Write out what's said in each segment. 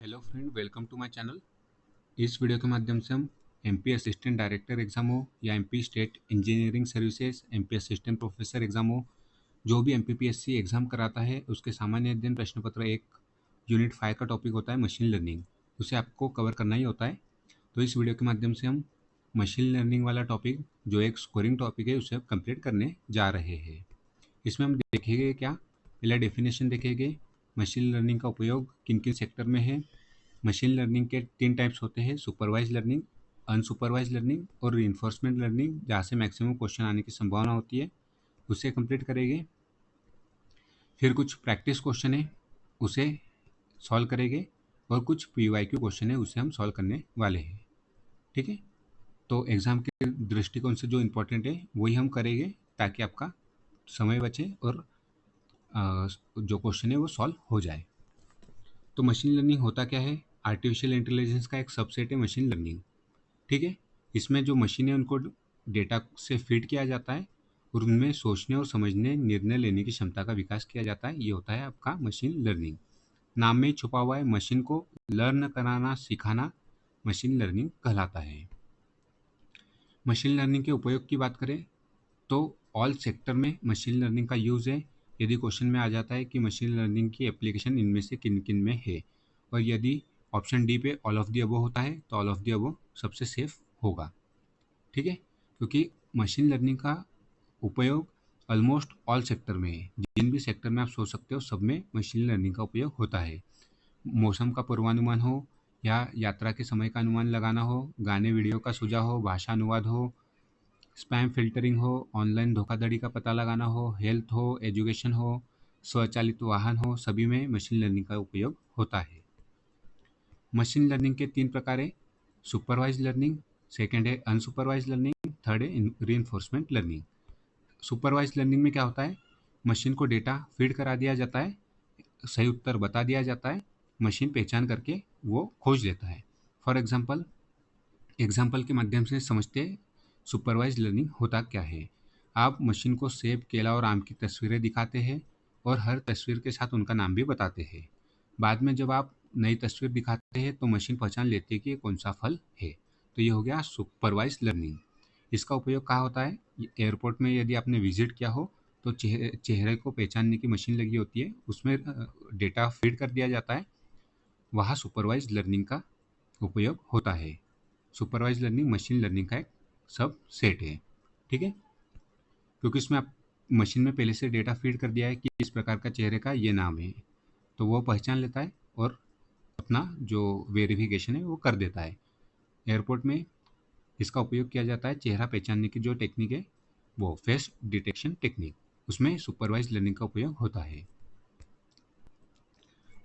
Hello friend, welcome to my channel. इस video के माध्यम से हम एमपी असिस्टेंट डायरेक्टर एग्जाम हो या MP state engineering services, MP assistant professor exam हो, जो भी एमपीपीएससी एग्जाम कराता है उसके सामान्य अध्ययन प्रश्न पत्र एक यूनिट 5 का टॉपिक होता है मशीन लर्निंग। उसे आपको कवर करना ही होता है। तो इस वीडियो के माध्यम से हम मशीन लर्निंग वाला टॉपिक, जो एक स्कोरिंग टॉपिक है, उसे कंप्लीट करने जा रहे हैं। इसमें हम देखेंगे क्या, पहला डेफिनेशन देखेंगे, मशीन लर्निंग का उपयोग किन किन सेक्टर में है। मशीन लर्निंग के 3 टाइप्स होते हैं, सुपरवाइज लर्निंग, अनसुपरवाइज लर्निंग और रीइंफोर्समेंट लर्निंग, जहाँ से मैक्सिमम क्वेश्चन आने की संभावना होती है। उसे कंप्लीट करेंगे। फिर कुछ प्रैक्टिस क्वेश्चन है, उसे सॉल्व करेंगे, और कुछ पीवाईक्यू क्वेश्चन है, उसे हम सॉल्व करने वाले हैं। ठीक है, तो एग्ज़ाम के दृष्टिकोण से जो इम्पोर्टेंट है वही हम करेंगे, ताकि आपका समय बचे और जो क्वेश्चन है वो सॉल्व हो जाए। तो मशीन लर्निंग होता क्या है? आर्टिफिशियल इंटेलिजेंस का एक सबसेट है मशीन लर्निंग। ठीक है, इसमें जो मशीन है उनको डेटा से फीड किया जाता है और उनमें सोचने और समझने, निर्णय लेने की क्षमता का विकास किया जाता है। ये होता है आपका मशीन लर्निंग। नाम में ही छुपा हुआ है, मशीन को लर्न कराना, सिखाना मशीन लर्निंग कहलाता है। मशीन लर्निंग के उपयोग की बात करें तो ऑल सेक्टर में मशीन लर्निंग का यूज़ है। यदि क्वेश्चन में आ जाता है कि मशीन लर्निंग की एप्लीकेशन इनमें से किन किन में है, और यदि ऑप्शन डी पे ऑल ऑफ दी अबव होता है, तो ऑल ऑफ दी अबव सबसे सेफ होगा। ठीक है, क्योंकि मशीन लर्निंग का उपयोग ऑलमोस्ट ऑल सेक्टर में है। जिन भी सेक्टर में आप सोच सकते हो, सब में मशीन लर्निंग का उपयोग होता है। मौसम का पूर्वानुमान हो, या यात्रा के समय का अनुमान लगाना हो, गाने वीडियो का सुझाव हो, भाषा अनुवाद हो, स्पैम फिल्टरिंग हो, ऑनलाइन धोखाधड़ी का पता लगाना हो, हेल्थ हो, एजुकेशन हो, स्वचालित वाहन हो, सभी में मशीन लर्निंग का उपयोग होता है। मशीन लर्निंग के 3 प्रकार है, सुपरवाइज लर्निंग, सेकेंड है अनसुपरवाइज लर्निंग, थर्ड है रीइंफोर्समेंट लर्निंग। सुपरवाइज लर्निंग में क्या होता है? मशीन को डेटा फीड करा दिया जाता है, सही उत्तर बता दिया जाता है, मशीन पहचान करके वो खोज लेता है। फॉर एग्जाम्पल के माध्यम से समझते हैं सुपरवाइज लर्निंग होता क्या है। आप मशीन को सेब, केला और आम की तस्वीरें दिखाते हैं और हर तस्वीर के साथ उनका नाम भी बताते हैं। बाद में जब आप नई तस्वीर दिखाते हैं तो मशीन पहचान लेती है कि ये कौन सा फल है। तो ये हो गया सुपरवाइज लर्निंग। इसका उपयोग कहाँ होता है? एयरपोर्ट में यदि आपने विजिट किया हो, तो चेहरे को पहचानने की मशीन लगी होती है, उसमें डेटा फीड कर दिया जाता है, वहाँ सुपरवाइज लर्निंग का उपयोग होता है। सुपरवाइज लर्निंग मशीन लर्निंग का एक सब सेट है। ठीक है, क्योंकि इसमें आप मशीन में पहले से डेटा फीड कर दिया है कि इस प्रकार का चेहरे का ये नाम है, तो वो पहचान लेता है और अपना जो वेरिफिकेशन है वो कर देता है। एयरपोर्ट में इसका उपयोग किया जाता है, चेहरा पहचानने की जो टेक्निक है वो फेस डिटेक्शन टेक्निक, उसमें सुपरवाइज लर्निंग का उपयोग होता है।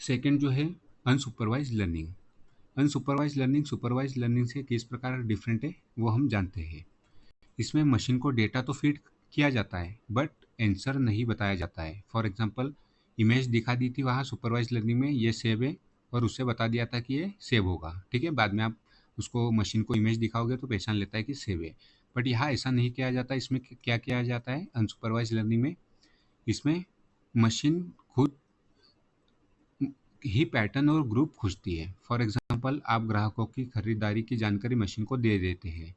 सेकेंड जो है unsupervise learning. Unsupervise learning supervise learning से किस प्रकार डिफरेंट है वो हम जानते हैं। इसमें मशीन को डेटा तो फीड किया जाता है, बट आंसर नहीं बताया जाता है। फॉर एग्जांपल, इमेज दिखा दी थी वहाँ सुपरवाइज लर्निंग में, ये सेब है, और उससे बता दिया था कि ये सेब होगा। ठीक है, बाद में आप उसको मशीन को इमेज दिखाओगे तो पहचान लेता है कि सेब है। बट यहाँ ऐसा नहीं किया जाता। इसमें क्या किया जाता है अनसुपरवाइज लर्निंग में? इसमें मशीन खुद ही पैटर्न और ग्रुप खोजती है। फॉर एग्जांपल, आप ग्राहकों की खरीदारी की जानकारी मशीन को दे देते हैं,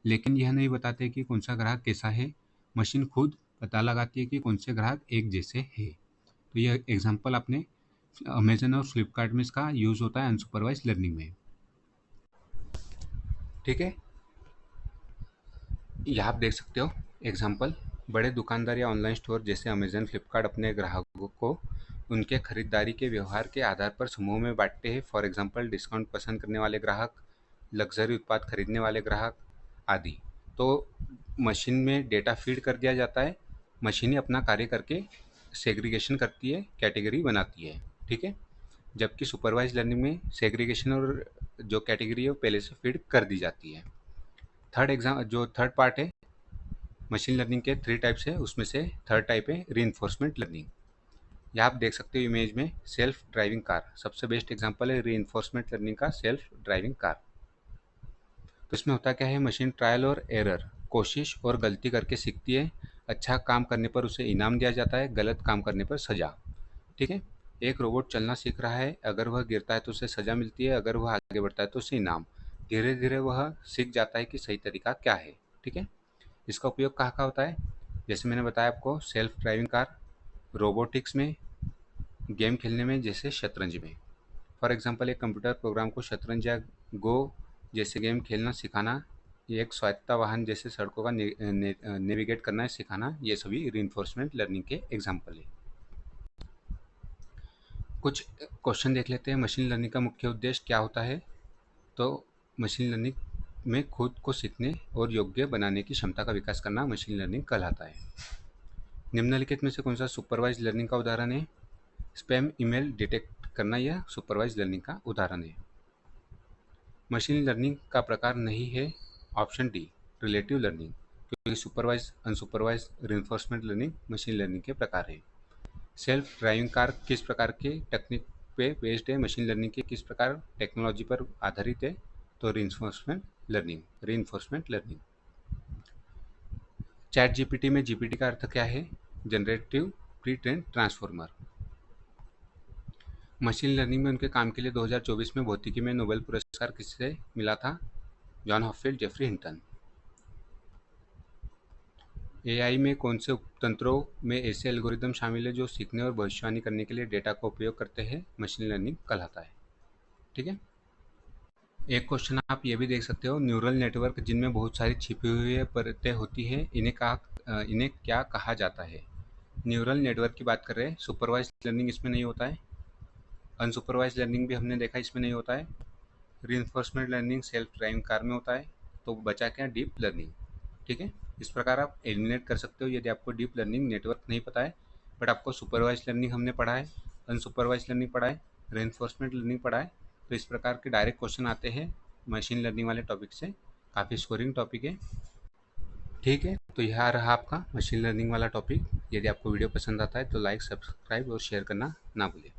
लेकिन यह नहीं बताते कि कौन सा ग्राहक कैसा है। मशीन खुद पता लगाती है कि कौन से ग्राहक एक जैसे है। तो यह एग्जांपल आपने अमेजन और फ्लिपकार्ट में इसका यूज़ होता है अनसुपरवाइज लर्निंग में। ठीक है, यहाँ आप देख सकते हो एग्जांपल, बड़े दुकानदार या ऑनलाइन स्टोर जैसे अमेजन, फ्लिपकार्ट अपने ग्राहकों को उनके खरीदारी के व्यवहार के आधार पर समूह में बांटते हैं। फॉर एग्जांपल, डिस्काउंट पसंद करने वाले ग्राहक, लग्जरी उत्पाद खरीदने वाले ग्राहक आदि। तो मशीन में डेटा फीड कर दिया जाता है, मशीन ही अपना कार्य करके सेग्रीगेशन करती है, कैटेगरी बनाती है। ठीक है, जबकि सुपरवाइज लर्निंग में सेग्रीगेशन और जो कैटेगरी है वो पहले से फीड कर दी जाती है। थर्ड पार्ट है मशीन लर्निंग के 3 टाइप्स है, उसमें से थर्ड टाइप है रीइंफोर्समेंट लर्निंग। यहाँ आप देख सकते हो इमेज में सेल्फ ड्राइविंग कार सबसे बेस्ट एग्जांपल है रीइंफोर्समेंट लर्निंग का, सेल्फ ड्राइविंग कार। तो इसमें होता क्या है, मशीन ट्रायल और एरर, कोशिश और गलती करके सीखती है। अच्छा काम करने पर उसे इनाम दिया जाता है, गलत काम करने पर सजा। ठीक है, एक रोबोट चलना सीख रहा है, अगर वह गिरता है तो उसे सज़ा मिलती है, अगर वह आगे बढ़ता है तो उसे इनाम। धीरे-धीरे वह सीख जाता है कि सही तरीका क्या है, ठीक है? इसका उपयोग कहाँ-कहाँ होता है? जैसे मैंने बताया आपको सेल्फ ड्राइविंग कार, रोबोटिक्स में, गेम खेलने में जैसे शतरंज में। फॉर एग्ज़ाम्पल एक कंप्यूटर प्रोग्राम को शतरंज या गो जैसे गेम खेलना सिखाना, ये एक स्वायत्ता वाहन जैसे सड़कों का नेविगेट करना सिखाना, ये सभी रीइंफोर्समेंट लर्निंग के एग्ज़ाम्पल हैं। कुछ क्वेश्चन देख लेते हैं। मशीन लर्निंग का मुख्य उद्देश्य क्या होता है? तो मशीन लर्निंग में खुद को सीखने और योग्य बनाने की क्षमता का विकास करना मशीन लर्निंग कहलाता है। निम्नलिखित में से कौन सा सुपरवाइज लर्निंग का उदाहरण है? स्पैम ईमेल डिटेक्ट करना यह सुपरवाइज लर्निंग का उदाहरण है। मशीन लर्निंग का प्रकार नहीं है ऑप्शन डी रिलेटिव लर्निंग, क्योंकि supervise unsupervise reinforcement learning machine learning के प्रकार है। सेल्फ ड्राइविंग कार किस प्रकार के टेक्निक पे बेस्ड है? मशीन लर्निंग के किस प्रकार टेक्नोलॉजी पर आधारित है? तो रीइंफोर्समेंट लर्निंग। चैट जीपीटी में जीपीटी का अर्थ क्या है? Generative pre train transformer. Machine learning में उनके काम के लिए 2024 में भौतिकी में नोबेल पुरस्कार किससे मिला था? John Hopfield, Geoffrey Hinton. AI में कौन से उपतंत्रों में ऐसे एल्गोरिदम शामिल है जो सीखने और भविष्यवाणी करने के लिए डेटा का उपयोग करते हैं? मशीन लर्निंग कहलाता है, ठीक है। एक क्वेश्चन आप ये भी देख सकते हो, न्यूरल नेटवर्क जिनमें बहुत सारी छिपी हुई परतें होती हैं, इन्हें क्या कहा जाता है? न्यूरल नेटवर्क की बात कर रहे हैं। सुपरवाइज लर्निंग इसमें नहीं होता है, अनसुपरवाइज लर्निंग भी हमने देखा इसमें नहीं होता है, reinforcement learning self driving car में होता है, तो बचा क्या? डीप लर्निंग, ठीक है। इस प्रकार आप एलिमिनेट कर सकते हो यदि आपको डीप लर्निंग नेटवर्क नहीं पता है, बट आपको सुपरवाइज लर्निंग हमने पढ़ा है, अनसुपरवाइज लर्निंग पढ़ा है, रीइंफोर्समेंट लर्निंग पढ़ा है, तो इस प्रकार के डायरेक्ट क्वेश्चन आते हैं मशीन लर्निंग वाले टॉपिक से, काफ़ी स्कोरिंग टॉपिक है, ठीक है। तो यह रहा आपका मशीन लर्निंग वाला टॉपिक। यदि आपको वीडियो पसंद आता है तो लाइक, सब्सक्राइब और शेयर करना ना भूलें।